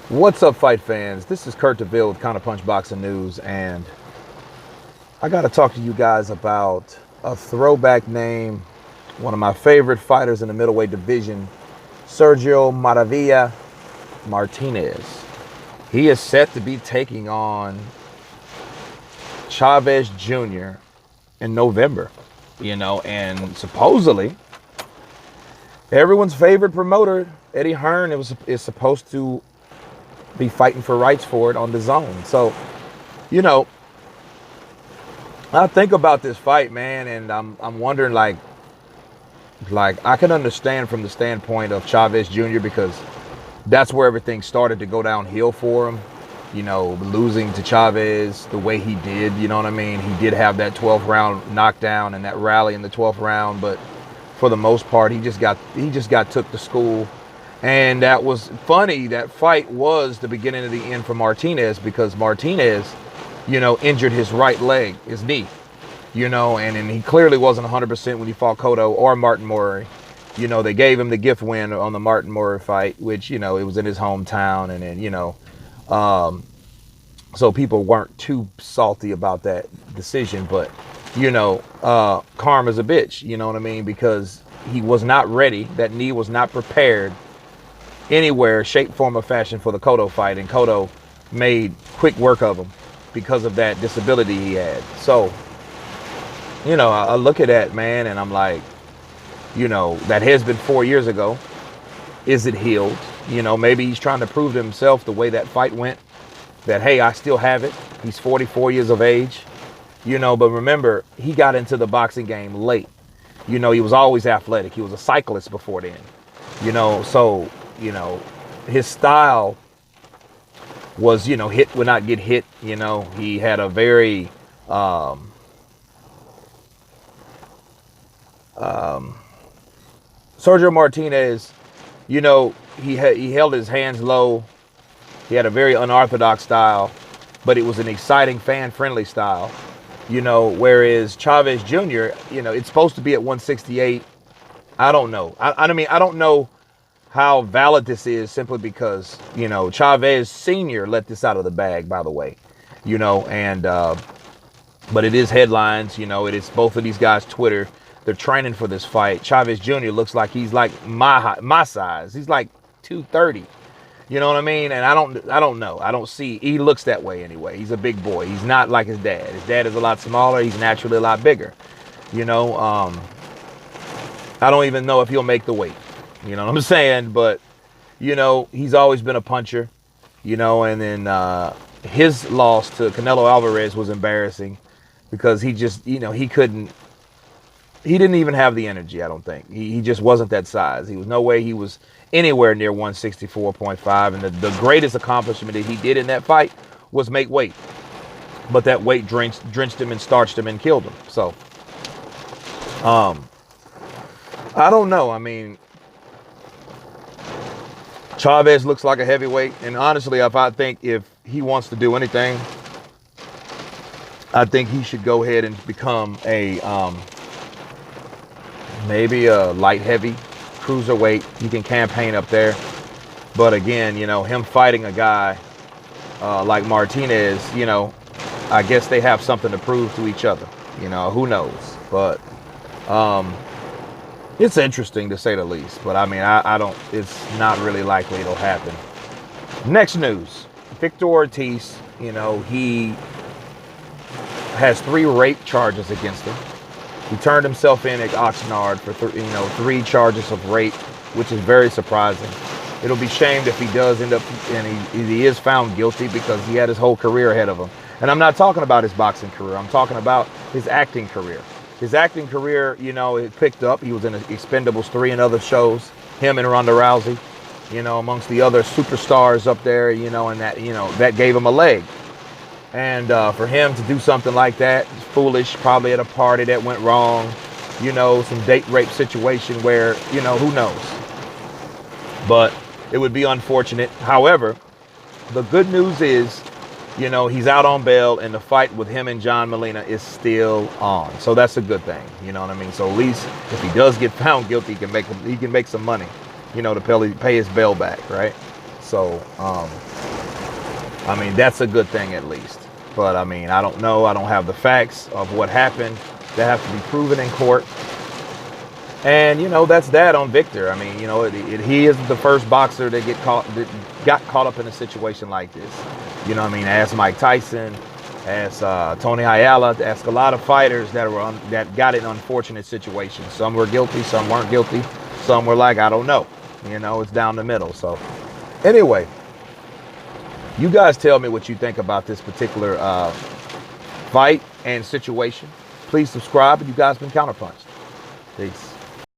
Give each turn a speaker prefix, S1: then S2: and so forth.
S1: What's up, fight fans? This is Kurt DeVille with Counterpunch Boxing News, and I got to talk to you guys about a throwback name, one of my favorite fighters in the middleweight division, Sergio Maravilla Martinez. He is set to be taking on Chavez Jr. in November, and supposedly everyone's favorite promoter, Eddie Hearn, is supposed to be fighting for rights for it on the zone. So, you know, I think about this fight, man, and I'm wondering like I can understand from the standpoint of Chavez Jr. because that's where everything started to go downhill for him. Losing to Chavez the way he did, you know what I mean? He did have that 12th round knockdown and that rally in the 12th round, but for the most part, he just got took to school. And that was funny. That fight was the beginning of the end for Martinez because Martinez, injured his right leg, his knee, and he clearly wasn't 100% when he fought Cotto or Martin Murray. They gave him the gift win on the Martin Murray fight, which, it was in his hometown. And then, so people weren't too salty about that decision. But, karma's a bitch, you know what I mean? Because he was not ready. That knee was not prepared anywhere, shape, form, or fashion for the Cotto fight, and Cotto made quick work of him because of that disability he had. So, I look at that, man, and I'm like, that has been 4 years ago. Is it healed? Maybe he's trying to prove to himself the way that fight went, that, hey, I still have it. He's 44 years of age, but remember, he got into the boxing game late. He was always athletic. He was a cyclist before then, so his style was, hit would not get hit. He had a very Sergio Martinez, he held his hands low. He had a very unorthodox style, but it was an exciting, fan-friendly style. Whereas Chavez Jr., it's supposed to be at 168. I don't know. I mean, I don't know how valid this is simply because, Chavez Sr. let this out of the bag, by the way, and but it is headlines, it is both of these guys' Twitter. They're training for this fight. Chavez Jr. looks like he's like my size. He's like 230. You know what I mean? And I don't know. I don't see. He looks that way anyway. He's a big boy. He's not like his dad. His dad is a lot smaller. He's naturally a lot bigger. I don't even know if he'll make the weight. You know what I'm saying? But, he's always been a puncher, and then his loss to Canelo Alvarez was embarrassing because he just, he didn't even have the energy, I don't think. He just wasn't that size. He was no way he was anywhere near 164.5. And the greatest accomplishment that he did in that fight was make weight. But that weight drenched him and starched him and killed him. So, I don't know. I mean, Chavez looks like a heavyweight, and honestly, if he wants to do anything, I think he should go ahead and become a maybe a light heavy cruiserweight. He can campaign up there, but again, him fighting a guy like Martinez, I guess they have something to prove to each other. Who knows? But it's interesting to say the least, but I mean, I don't, it's not really likely it'll happen. Next news, Victor Ortiz, he has 3 rape charges against him. He turned himself in at Oxnard for, 3 charges of rape, which is very surprising. It'll be shamed if he does end up, and he is found guilty because he had his whole career ahead of him. And I'm not talking about his boxing career. I'm talking about his acting career. His acting career, it picked up. He was in Expendables 3 and other shows. Him and Ronda Rousey, amongst the other superstars up there, and that gave him a leg. And for him to do something like that, foolish, probably at a party that went wrong, some date rape situation where, who knows. But it would be unfortunate. However, the good news is, he's out on bail, and the fight with him and John Molina is still on. So that's a good thing. You know what I mean? So at least if he does get found guilty, he can make some money, to pay his bail back, right? So, I mean, that's a good thing at least. But I mean, I don't know. I don't have the facts of what happened. That have to be proven in court. And, you know, that's that on Victor. I mean, you know, he isn't the first boxer that got caught up in a situation like this. You know what I mean? Ask Mike Tyson, ask Tony Ayala, ask a lot of fighters that got in unfortunate situations. Some were guilty, some weren't guilty. Some were like, I don't know. You know, it's down the middle. So anyway, you guys tell me what you think about this particular fight and situation. Please subscribe, and you guys been counterpunched. Peace.